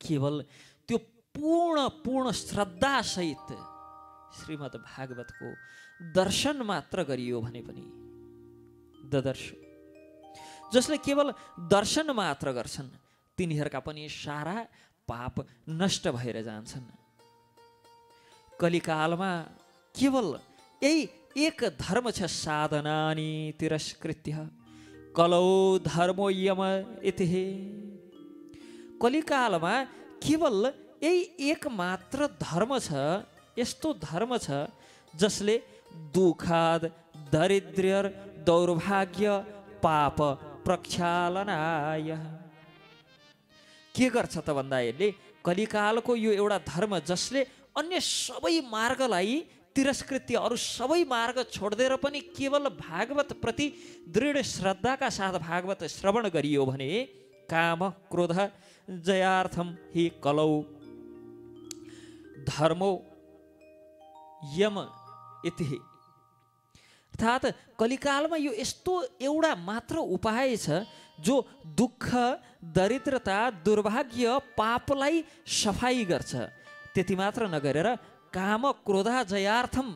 केवल त्यो पूर्ण श्रद्धासहित श्रीमद् भागवतको दर्शन मात्र गरियो भने पनि ददर्श जसले केवल दर्शन मात्र गर्छन् तिनीहरूका पनि सारा पाप नष्ट भएर जान्छन्। कलिकालमा केवल यही एक धर्म छ साधनानि तिरस्कृत्य कलौ धर्मो यम इति। कलिकालमा केवल यही एक मात्र धर्म छ, यस्तो धर्म छ जसले दुःखाद दरिद्र दौर्भाग्य पाप प्रक्षालनाय के गर्छ त भन्दा यसले कलिकालको यो एउटा धर्म जसले अन्य सबै मार्गलाई तिरस्कृत्य अरू सबै मार्ग छोडिदिएर पनि केवल भागवत प्रति दृढ श्रद्धाका साथ भागवत श्रवण गरियो भने काम क्रोध जयार्थम हि कलौ धर्मो यम इति। अर्थात् कलिकालमा यो यस्तो एउटा मात्र उपाय छ जो दुःख दरिद्रता दुर्भाग्य पापलाई सफाई गर्छ। त्यति मात्र नगरेर काम क्रोध जयार्थम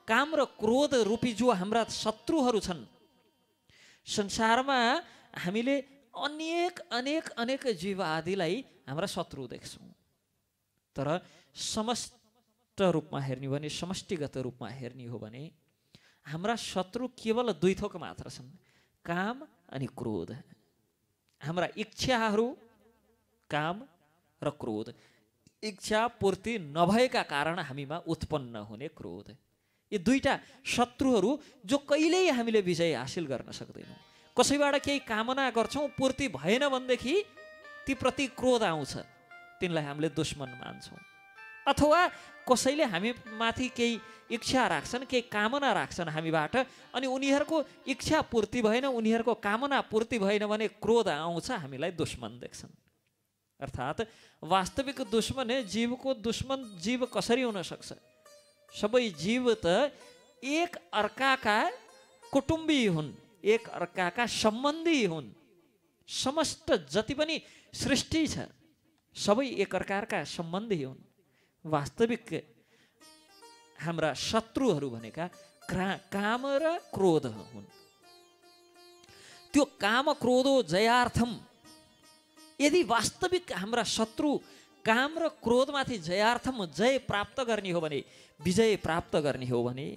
काम र क्रोध रूपी जो हाम्रा शत्रुहरू छन् संसारमा हामीले अनेक अनेक अनेक जीव आदिलाई हाम्रा शत्रु देख्छौँ, तर समष्ट रूपमा हेर्ने हो भने समष्टिगत रूपमा हेर्ने हो भने हाम्रा शत्रु केवल दुई थोक मात्र छन्, काम अनि क्रोध। हाम्रा इच्छाहरू काम र क्रोध, इच्छा पूर्ति नभएका कारण हामीमा उत्पन्न हुने क्रोध, यी दुईटा शत्रुहरू जो कहिल्यै हामीले विजय हासिल गर्न सक्दैनौँ। कसैबाट केही कामना गर्छौँ पूर्ति भएन भनेदेखि ती प्रति क्रोध आउँछ, तिनलाई हामीले दुश्मन मान्छौँ। अथवा कसैले हामी माथि केही इच्छा राख्छन् केही कामना राख्छन् हामीबाट अनि उनीहरूको इच्छा पूर्ति भएन उनीहरूको कामना पूर्ति भएन भने क्रोध आउँछ, हामीलाई दुश्मन देख्छन्। अर्थात् वास्तविक दुश्मन जीवको दुश्मन जीव कसरी हुन सक्छ? सबै जीव त एक अर्काका कुटुम्बी हुन्, एक अर्काका सम्बन्धी हुन्। समस्त जति पनि सृष्टि छ सबै एक अर्काका सम्बन्धी हुन्। वास्तविक हाम्रा शत्रुहरू भनेका काम र क्रोध हुन्। त्यो काम क्रोधो जयार्थम यदि वास्तविक हाम्रा शत्रु काम र क्रोधमाथि जयार्थम जय प्राप्त गर्ने हो भने विजय प्राप्त गर्ने हो भने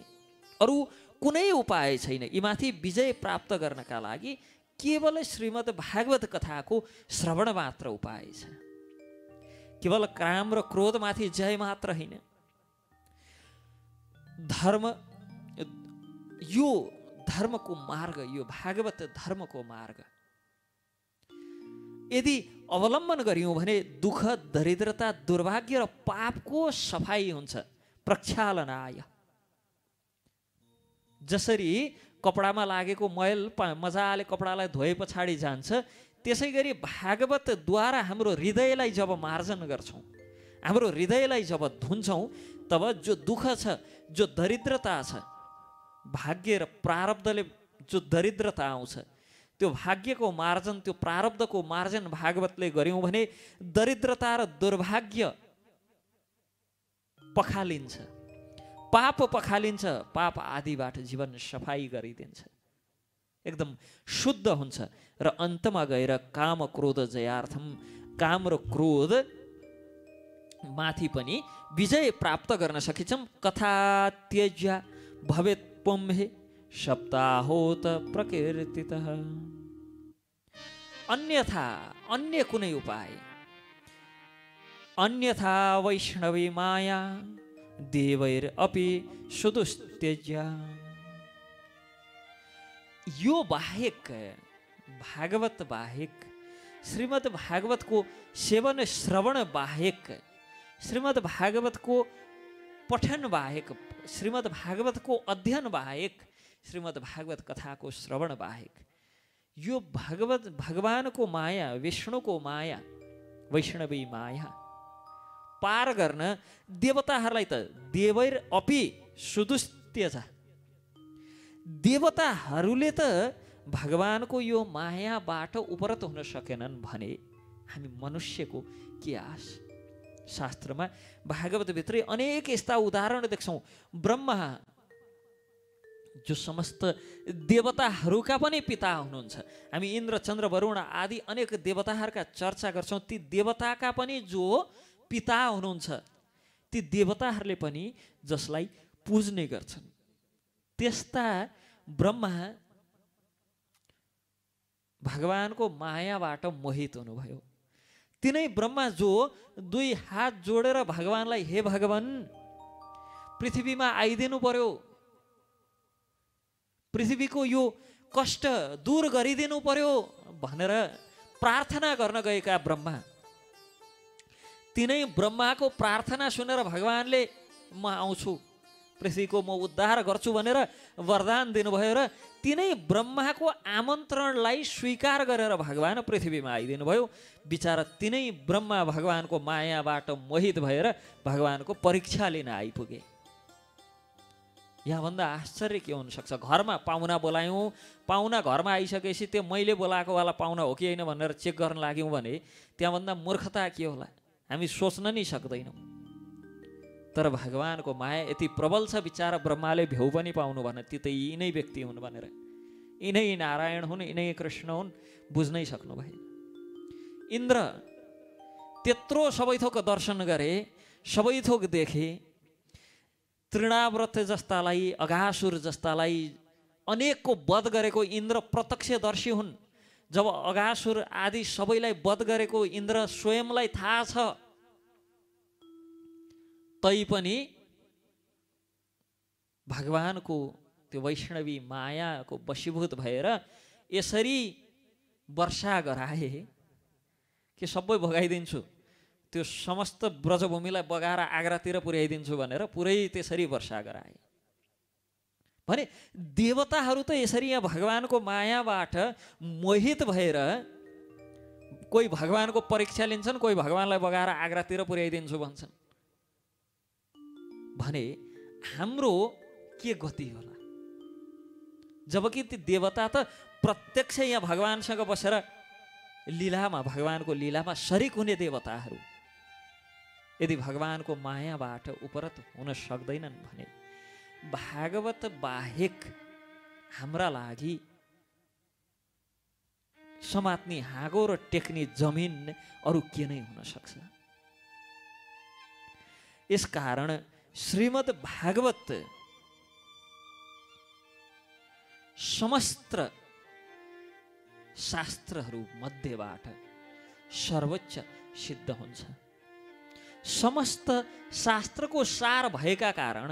अरू कुनै उपाय छैन। यीमाथि विजय प्राप्त गर्नका लागि केवल श्रीमद् भागवत कथाको श्रवण मात्र उपाय छ। केवल काम र क्रोधमाथि जय मात्र होइन, धर्म यो धर्मको मार्ग, यो भागवत धर्मको मार्ग यदि अवलम्बन गरियौँ भने दुःख दरिद्रता दुर्भाग्य र पापको सफाई हुन्छ। प्रक्षालनाय जसरी कपडामा लागेको मैल मजाले कपडालाई धोए पछाडि जान्छ त्यसै गरी भागवतद्वारा हाम्रो हृदयलाई जब मार्जन गर्छौँ, हाम्रो हृदयलाई जब धुन्छौँ तब जो दुःख छ जो दरिद्रता छ भाग्य र प्रारब्धले जो दरिद्रता आउँछ त्यो भाग्यको मार्जन त्यो प्रारब्धको मार्जन भागवतले गर्यौँ भने दरिद्रता र दुर्भाग्य पखालिन्छ, पाप पखालिन्छ, पाप आदिबाट जीवन सफाई गरिदिन्छ, एकदम शुद्ध हुन्छ र अन्तमा गएर काम क्रोध जयार्थम काम र क्रोध माथि पनि विजय प्राप्त गर्न सकिन्छौँ। कथा त्यज्य भवेत् पुम्हे सप्ताहोत प्रकीर्तितः। अन्यथा अन्य कुनै उपाय अन्यथा वैष्णवी माया देवैर अपि सुदुस्त्यज्य। यो बाहेक भागवत बाहेक श्रीमद् भागवतको सेवन श्रवण बाहेक श्रीमद् भागवतको पठन बाहेक श्रीमद् भागवतको अध्ययन बाहेक श्रीमद् भागवत कथाको श्रवण बाहेक यो भगवानको माया विष्णुको माया वैष्णवी माया पार गर्न देवताहरूलाई त देवैर अपि सुदुस्त्य छ। देवताहरूले त भगवानको यो मायाबाट उपरत हुन सकेनन् भने हामी मनुष्यको के आश? शास्त्रमा भागवतभित्रै अनेक यस्ता उदाहरण देख्छौँ। ब्रह्मा जो समस्त देवताहरूका पनि पिता हुनुहुन्छ। हामी इन्द्र चन्द्र वरुण आदि अनेक देवताहरूका चर्चा गर्छौँ। ती देवताका पनि जो पिता हुनुहुन्छ, ती देवताहरूले पनि जसलाई पुज्ने गर्छन्, त्यस्ता ब्रह्मा भगवानको मायाबाट मोहित हुनुभयो। तिनै ब्रह्मा जो 2 हात जोडेर भगवानलाई हे भगवान पृथ्वीमा आइदिनु पर्यो, पृथ्वीको यो कष्ट दूर गरिदिनु पर्यो भनेर प्रार्थना गर्न गएका ब्रह्मा, तिनै ब्रह्माको प्रार्थना सुनेर भगवानले म आउँछु, पृथ्वीको म उद्धार गर्छु भनेर वरदान दिनुभयो र तिनै ब्रह्माको आमन्त्रणलाई स्वीकार गरेर भगवान पृथ्वीमा आइदिनु भयो। बिचारा तिनै ब्रह्मा भगवानको मायाबाट मोहित भएर भगवानको परीक्षा लिन आइपुगे। यहाँभन्दा आश्चर्य के हुनसक्छ? घरमा पाहुना बोलायौँ, पाहुना घरमा आइसकेपछि त्यो मैले बोलाएको वाला पाहुना हो कि होइन भनेर चेक गर्न लाग्यौँ भने त्यहाँभन्दा मूर्खता के होला? हामी सोच्न नै सक्दैनौँ। तर भगवानको माया यति प्रबल छ, बिचारा ब्रह्माले भ्यू पनि पाउनु भएन ती त यिनै व्यक्ति हुन् भनेर। यिनै नारायण हुन्, यिनै कृष्ण हुन्, बुझ्नै सक्नु भएन। इन्द्र त्यत्रो सबै थोक दर्शन गरे, सबै थोक देखे। तृणाव्रत जस्तालाई, अघासुर जस्तालाई अनेकको वध गरेको इन्द्र प्रत्यक्षदर्शी हुन्। जब अघासुर आदि सबैलाई वध गरेको इन्द्र स्वयंलाई थाहा छ, तैपनि भगवानको त्यो वैष्णवी मायाको वशीभूत भएर यसरी वर्षा गराए कि सबै भगाइदिन्छु, त्यो समस्त ब्रजभूमिलाई बगाएर आग्रातिर पुर्याइदिन्छु भनेर पुरै त्यसरी वर्षा गराए। भने देवताहरू त यसरी यहाँ भगवानको मायाबाट मोहित भएर कोही भगवानको परीक्षा लिन्छन्, कोही भगवानलाई बगाएर आग्रातिर पुर्याइदिन्छु भन्छन्। भने हाम्रो के गति होला? जबकि ती देवता त प्रत्यक्ष यहाँ भगवानसँग बसेर लीलामा, भगवानको लीलामा शरीक हुने देवताहरू यदि भगवानको मायाबाट उपरत हुन सक्दैनन् भने भागवत बाहेक हाम्रा लागि समात्ने हाँगो र टेक्ने जमिन अरू के नै हुन सक्छ? यसकारण श्रीमद् भागवत समस्त शास्त्रहरू मध्येबाट सर्वोच्च सिद्ध हुन्छ। समस्त शास्त्रको सार भएका कारण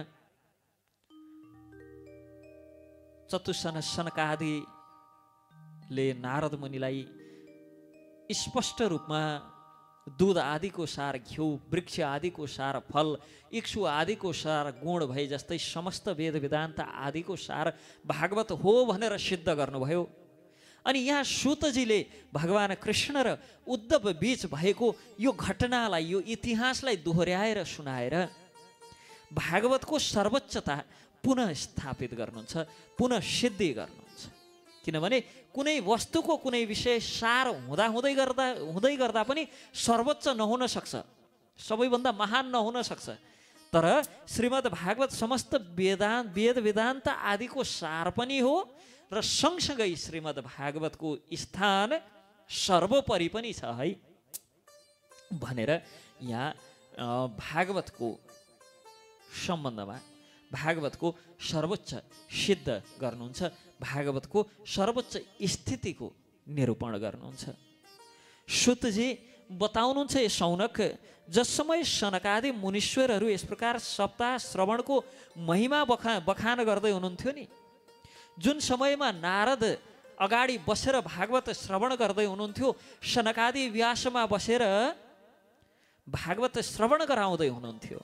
चतुसन सनकादिले नारद मुनिलाई स्पष्ट रूपमा दूध आदिको सार घिउ, वृक्ष आदिको सार फल, इक्षु आदिको सार गुण भए जस्तै समस्त वेद वेदान्त आदिको सार भागवत हो भनेर सिद्ध गर्नुभयो। अनि यहाँ सूतजीले भगवान कृष्ण र उद्धव बीच भएको यो घटनालाई, यो इतिहासलाई दोहोऱ्याएर सुनाएर भागवतको सर्वोच्चता पुनः स्थापित गर्नुहुन्छ, पुनः सिद्धि गर्नुहुन्छ। किनभने कुनै वस्तुको कुनै विषय सार हुँदै गर्दा पनि सर्वोच्च नहुन सक्छ, सबैभन्दा महान नहुन सक्छ। तर श्रीमद् भागवत समस्त वेद वेदान्त आदिको सार पनि हो र सँगसँगै श्रीमद् भागवतको स्थान सर्वोपरि पनि छ है भनेर यहाँ भागवतको सम्बन्धमा भागवतको सर्वोच्च सिद्ध गर्नुहुन्छ, भागवतको सर्वोच्च स्थितिको निरूपण गर्नुहुन्छ। सूतजी बताउनुहुन्छ, सौनक जस समय सनकादि मुनीश्वरहरू यस प्रकार सप्ताह श्रवणको महिमा बखान गर्दै हुनुहुन्थ्यो नि, जुन समयमा नारद अगाडि बसेर भागवत श्रवण गर्दै हुनुहुन्थ्यो, सनकादि व्यासमा बसेर भागवत श्रवण गराउँदै हुनुहुन्थ्यो,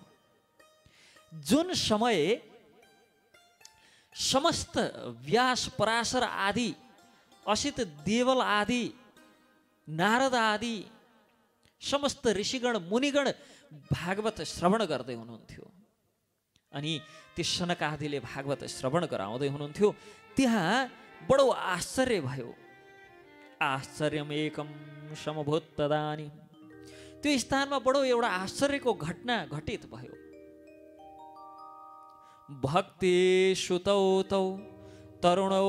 जुन समय समस्त व्यास पराशर आदि असित देवल आदि नारद आदि समस्त ऋषिगण मुनिगण भागवत श्रवण गर्दै हुनुहुन्थ्यो अनि ती सनकादिले भागवत श्रवण गराउँदै हुनुहुन्थ्यो, त्यहाँ बडो आश्चर्य भयो। आश्चर्यमेकं समभूत तदानीं त्यो स्थानमा बडो एउटा आश्चर्यको घटना घटित भयो। भक्ति सुतौ तौ तरुणौ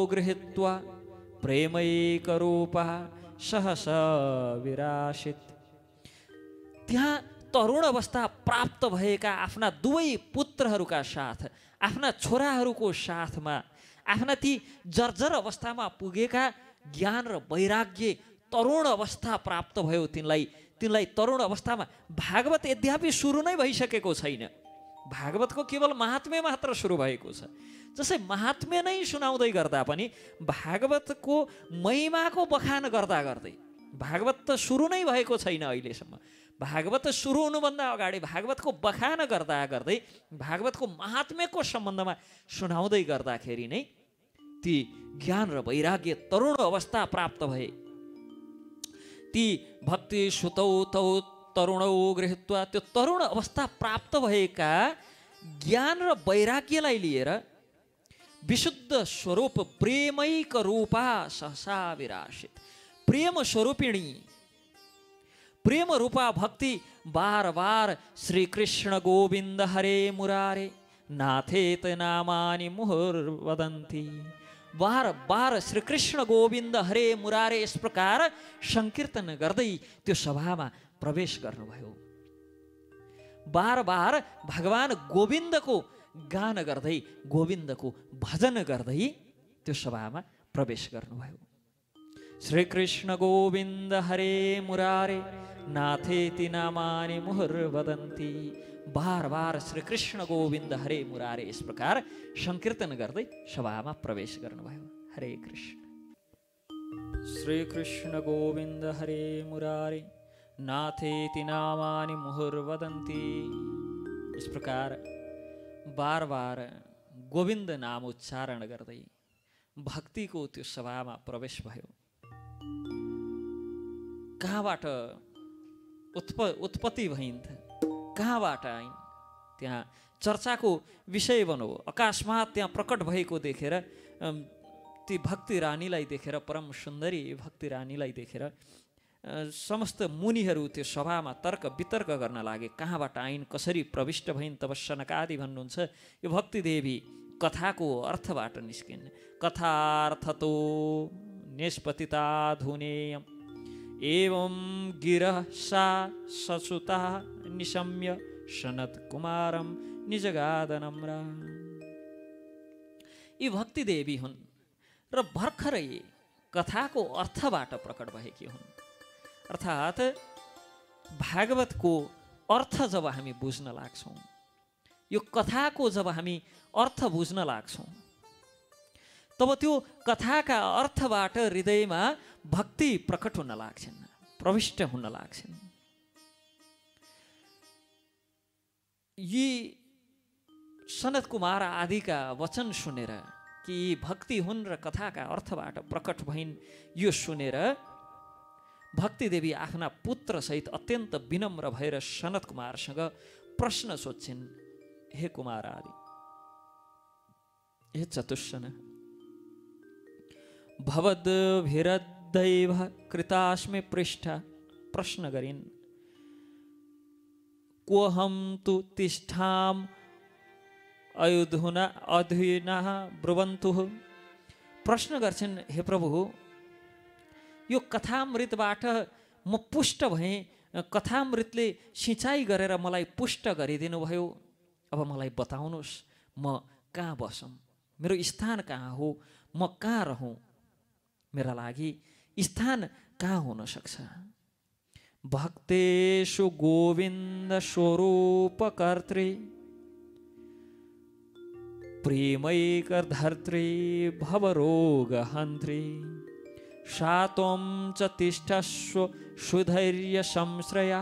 गृहीत्वा प्रेमैक रूपा सहस विरासित। त्यहाँ तरुण अवस्था प्राप्त भएका आफ्ना दुवै पुत्रहरूका साथ, आफ्ना छोराहरूको साथमा, आफ्ना ती जर्जर अवस्थामा पुगेका ज्ञान र वैराग्य तरुण अवस्था प्राप्त भयो तिनलाई तरुण अवस्थामा। भागवत यद्यपि सुरु नै भइसकेको छैन, भागवतको केवल महात्म्य मात्र सुरु भएको छ। जसै महात्म्य नै सुनाउँदै गर्दा पनि भागवतको महिमाको बखान गर्दा गर्दै, भागवत त सुरु नै भएको छैन अहिलेसम्म, भागवत सुरु हुनुभन्दा अगाडि भागवतको बखान गर्दा गर्दै भागवतको महात्म्यको सम्बन्धमा सुनाउँदै गर्दाखेरि नै ती ज्ञान र वैराग्य तरुण अवस्था प्राप्त भए। ती भक्ति सुतौ तौ तरुणौ गृहीत्वा, त्यो तरुण अवस्था प्राप्त भएका ज्ञान र वैराग्यलाई लिएर विशुद्ध स्वरूप प्रेमैक रूपा सहसा विरासित। प्रेम स्वरूपिणी, प्रेम रूपा भक्ति बार बार श्री कृष्ण गोविंद हरे मुरारे नाथेत नामानि मुहुर्वदन्ति। बार बार श्री कृष्ण गोविंद हरे मुरारे इस प्रकार संकीर्तन गर्दै त्यो सभामा प्रवेश गर्नुभयो। बार बार भगवान गोविन्दको गान गर्दै, गोविन्दको भजन गर्दै त्यो सभामा प्रवेश गर्नुभयो। श्री कृष्ण गोविंद हरे मुरारे नाथेति नामानि मुहुर्वदन्ति। बार बार श्री कृष्ण गोविंद हरे मुरारे इस प्रकार संकीर्तन गर्दै सभामा प्रवेश गर्नुभयो। हरे कृष्ण। श्री कृष्ण गोविंद हरे मुरारे नाथेति नामानि मुहुर्वदन्ति। इस प्रकार बार बार गोविंद नाम उच्चारण गर्दै भक्तिको त्यो सभामा प्रवेश भयो। कहाँबाट उत्पत्ति भइन्, कहाँबाट आइन्, त्यहाँ चर्चाको विषय बन्यो। अकस्मात त्यहाँ प्रकट भएको देखेर ती भक्ति रानीलाई देखेर, परम सुन्दरी भक्ति रानीलाई देखेर समस्त मुनिहरू त्यो सभामा तर्क वितर्क गर्न लागे। कहाँबाट आइन्, कसरी प्रविष्ट भइन्? तब सनकादि भन्नुहुन्छ यो भक्ति देवी कथाको अर्थबाट निस्किन्। कथार्थतो निष्पतिता धुनेयम् एवं गिरः सा ससुता निशम्य सनत कुमारम निजगादनम्रा। यी भक्ति देवी हुन् र भर्खरै कथाको अर्थबाट प्रकट भएकी हुन्। अर्थात् भागवतको अर्थ जब हामी बुझ्न लाग्छौँ, यो कथाको जब हामी अर्थ बुझ्न लाग्छौँ, तब त्यो कथाका अर्थबाट हृदयमा भक्ति प्रकट हुन लाग्छन्, प्रविष्ट हुन लाग्छन्। यी सनत कुमार आदिका वचन सुनेर कि भक्ति हुन् र कथाका अर्थबाट प्रकट भइन्, यो सुनेर भक्ति देवी आफ्ना पुत्र सहित अत्यन्त विनम्र भएर सनत कुमारसँग प्रश्न सोध्छिन्। हे कुमार आदि, हे चतुष्सन, भवद्भिरदैव कृतास्मि पृष्ठा। प्रश्न गरिन्, कोऽहं तु तिष्ठाम अधुना ब्रुवन्तुः। प्रश्न गर्छन्, हे प्रभु, यो कथामृतबाट म पुष्ट भएँ, कथामृतले सिँचाइ गरेर मलाई पुष्ट गरिदिनु भयो। अब मलाई बताउनुहोस्, म कहाँ बसौँ, मेरो स्थान कहाँ हो, म कहाँ रहूँ, मेरा लागि स्थान कहाँ हुन सक्छ? भक्तेषु गोविन्द स्वरूप कर्त्री प्रेमैकधर्त्री भवरोगहन्त्री सात्वं च तिष्ठस्व सुधैर्य संश्रया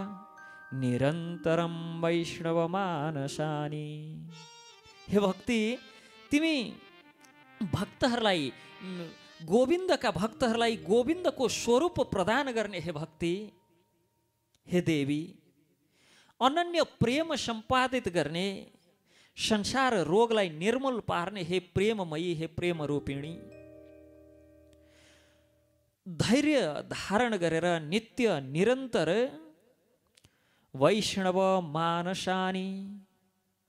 निरन्तरं वैष्णवमानसानि। हे भक्ति, तिमी भक्तहरूलाई, गोविन्दका भक्तहरूलाई गोविन्दको स्वरूप प्रदान गर्ने हे भक्ति, हे देवी, अनन्य प्रेम सम्पादित गर्ने, संसार रोगलाई निर्मूल पार्ने हे प्रेममयी, हे प्रेम रूपिणी, धैर्य धारण गरेर नित्य निरन्तर वैष्णव मानसानी,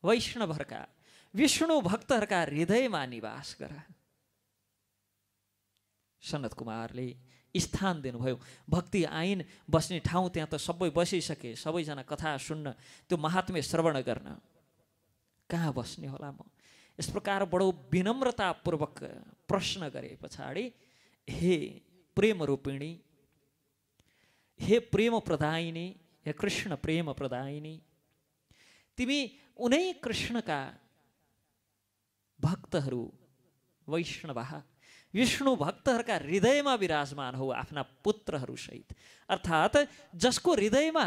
वैष्णवहरूका विष्णु भक्तहरूका हृदयमा निवास गर। सनत कुमारले स्थान दिनुभयो। भक्ति आइन बस्ने ठाउँ त्यहाँ त सबै बसिसके, सबैजना कथा सुन्न, त्यो महात्म्य श्रवण गर्न कहाँ बस्ने होला म? यस प्रकार बडो विनम्रतापूर्वक प्रश्न गरे पछाडि, हे प्रेम रूपिणी, हे प्रेम प्रदायिनी, हे कृष्ण प्रेम प्रदायिनी, तिमी उनै कृष्णका भक्तहरू वैष्णव विष्णु भक्तहरूका हृदयमा विराजमान हो आफ्ना पुत्रहरू सहित। अर्थात् जसको हृदयमा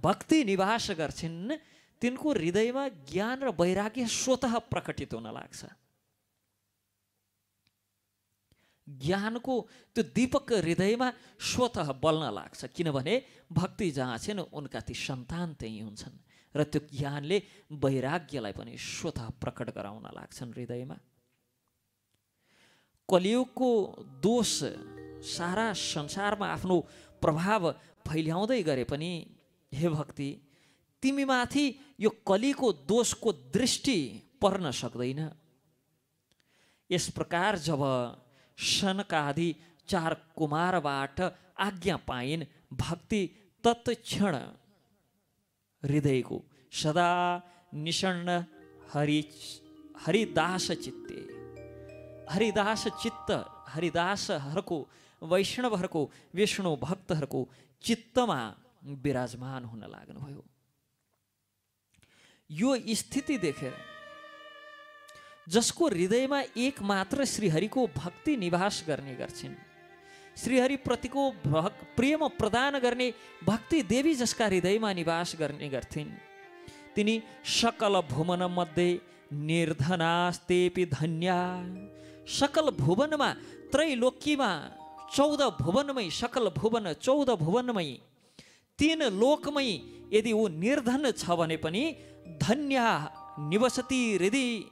भक्ति निवास गर्छिन् तिनको हृदयमा ज्ञान र वैराग्य स्वतः प्रकटित हुन लाग्छ। ज्ञानको त्यो दीपक हृदयमा स्वतः बल्न लाग्छ, किनभने भक्ति जहाँ छन् उनका ती सन्तान त्यही हुन्छन् र त्यो ज्ञानले वैराग्यलाई पनि स्वतः प्रकट गराउन लाग्छन् हृदयमा। कलियुगको दोष सारा संसारमा आफ्नो प्रभाव फैल्याउँदै गरे पनि हे भक्ति, तिमीमाथि यो कलिको दोषको दृष्टि पर्न सक्दैन। यस प्रकार जब सनकादि 4 कुमारबाट आज्ञा पाइन्, भक्ति तत्क्षण हृदयको सदा निषण्ण हरिदास चित्ते, हरिदास चित्त, हरिदासहरूको वैष्णवहरूको विष्णु भक्तहरूको चित्तमा विराजमान हुन लाग्नुभयो। यो स्थिति देखेर जसको हृदयमा एक मात्र श्रीहरिको भक्ति निवास गर्ने गर्छिन्, श्रीहरि प्रतिको प्रेम प्रदान गर्ने भक्ति देवी जसका हृदयमा निवास गर्ने गर्थिन्, तिनी सकल भुवन मध्ये निर्धनास्तेपि धन्या। सकल भुवनमा, त्रैलोकीमा 14 भुवनमै, सकल भुवन 14 भुवनमै 3 लोकमै यदि ऊ निर्धन छ भने पनि धन्या निवसति हृदय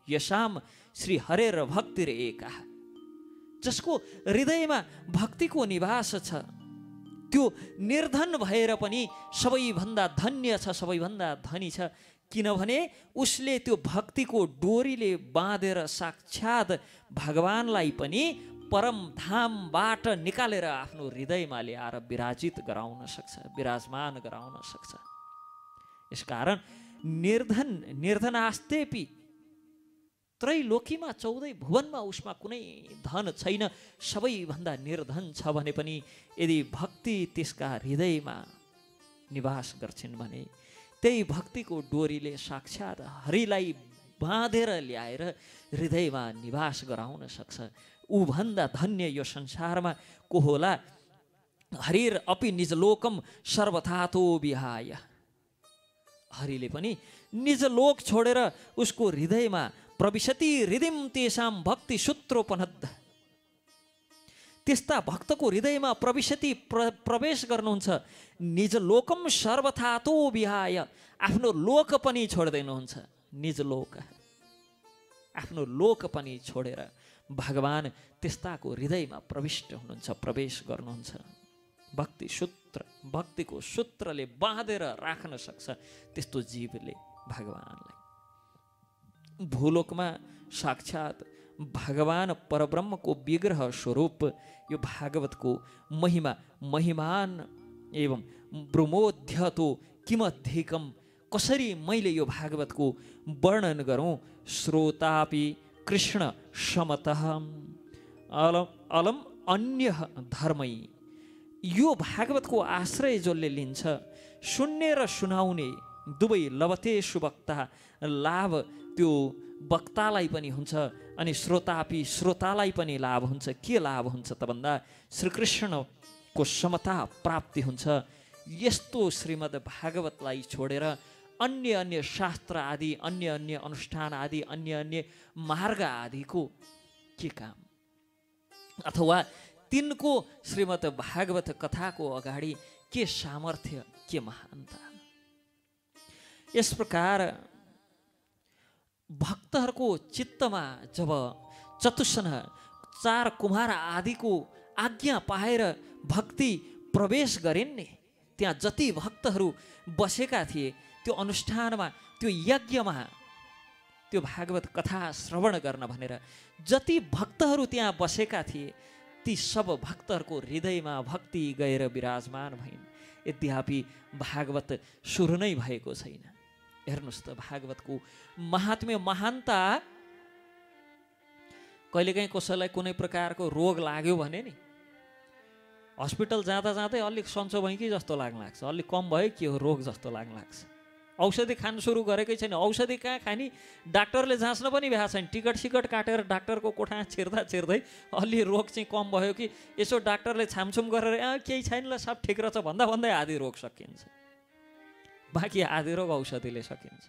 यशाम श्री हरेर भक्ति रे एका। जसको हृदयमा भक्तिको निवास छ त्यो निर्धन भएर पनि सबैभन्दा धन्य छ, सबैभन्दा धनी छ, किनभने उसले त्यो भक्तिको डोरीले बाँधेर साक्षात भगवानलाई पनि परम धामबाट निकालेर आफ्नो हृदयमा ल्याएर विराजित गराउन सक्छ, विराजमान गराउन सक्छ। यसकारण निर्धनास्तेपि, त्रैलोकीमा 14 भुवनमा उसमा कुनै धन छैन, सबैभन्दा निर्धन छ भने पनि यदि भक्ति त्यसका हृदयमा निवास गर्छिन् भने त्यही भक्तिको डोरीले साक्षात हरिलाई बाँधेर ल्याएर हृदयमा निवास गराउन सक्छ। ऊ भन्दा धन्य यो संसारमा को होला? हरिर अपि निज लोकम सर्वथातो विहाय। हरिले पनि निज लोक छोडेर उसको हृदयमा प्रविशति हृदिम तेषाम भक्ति सूत्रोपनद्ध। त्यस्ता भक्तको हृदयमा प्रविशति प्रवेश गर्नुहुन्छ। निज लोकम सर्वथातो विहाय, आफ्नो लोक पनि छोड्दैनुहुन्छ। निज लोक, आफ्नो लोक पनि छोडेर भगवान त्यस्ताको हृदयमा प्रविष्ट हुनुहुन्छ, प्रवेश गर्नुहुन्छ। भक्ति सूत्र, भक्तिको सूत्रले बाँधेर राख्न सक्छ त्यस्तो जीवले भगवानलाई। भूलोकमा साक्षात भगवान परब्रह्मको विग्रह स्वरूप यो भागवतको महिमा महिमान एवं ब्रह्मोध्यतो किमधिकम, कसरी मैले यो भागवतको वर्णन गरौँ? श्रोतापि कृष्ण समतः अलम अन्य धर्मै। यो भागवतको आश्रय जसले लिन्छ, सुन्ने र सुनाउने दुवै लभते सुवक्ता, लाभ त्यो वक्तालाई पनि हुन्छ अनि श्रोतापि, श्रोतालाई पनि लाभ हुन्छ। के लाभ हुन्छ त भन्दा श्रीकृष्णको समता प्राप्ति हुन्छ। यस्तो श्रीमद् भागवतलाई छोडेर अन्य अन्य शास्त्र आदि, अन्य अन्य अनुष्ठान आदि, अन्य अन्य मार्ग आदिको के काम? अथवा तिनको श्रीमद् भागवत कथाको अगाडि के सामर्थ्य, के महानता? यस प्रकार भक्तहरूको चित्तमा जब चतुसन 4 कुमार आदिको आज्ञा पाएर भक्ति प्रवेश गरिन् नि, त्यहाँ जति भक्तहरू बसेका थिए त्यो अनुष्ठानमा, त्यो यज्ञमा, त्यो भागवत कथा श्रवण गर्न भनेर जति भक्तहरू त्यहाँ बसेका थिए ती सब भक्तहरूको हृदयमा भक्ति गएर विराजमान भइन्। यद्यपि भागवत सुरु नै भएको छैन। हेर्नुहोस् त भागवतको महात्म्य महानता। कहिलेकाहीँ कसैलाई कुनै प्रकारको रोग लाग्यो भने नि हस्पिटल जाँदा जाँदै अलिक सन्चो भयो कि जस्तो लाग्न लाग्छ, अलिक कम भयो के हो रोग जस्तो लाग्न लाग्छ। औषधि खान सुरु गरेकै छैन, औषधि कहाँ खाने, डाक्टरले जाँच्न पनि भ्याएको छैन। टिकट सिकट काटेर डाक्टरको कोठा छिर्दै अलि रोग चाहिँ कम भयो कि यसो डाक्टरले छामछुम गरेर केही छैन ल सब ठिक रहेछ भन्दा भन्दै आधी रोग सकिन्छ, बाँकी आधी रोग औषधिले सकिन्छ।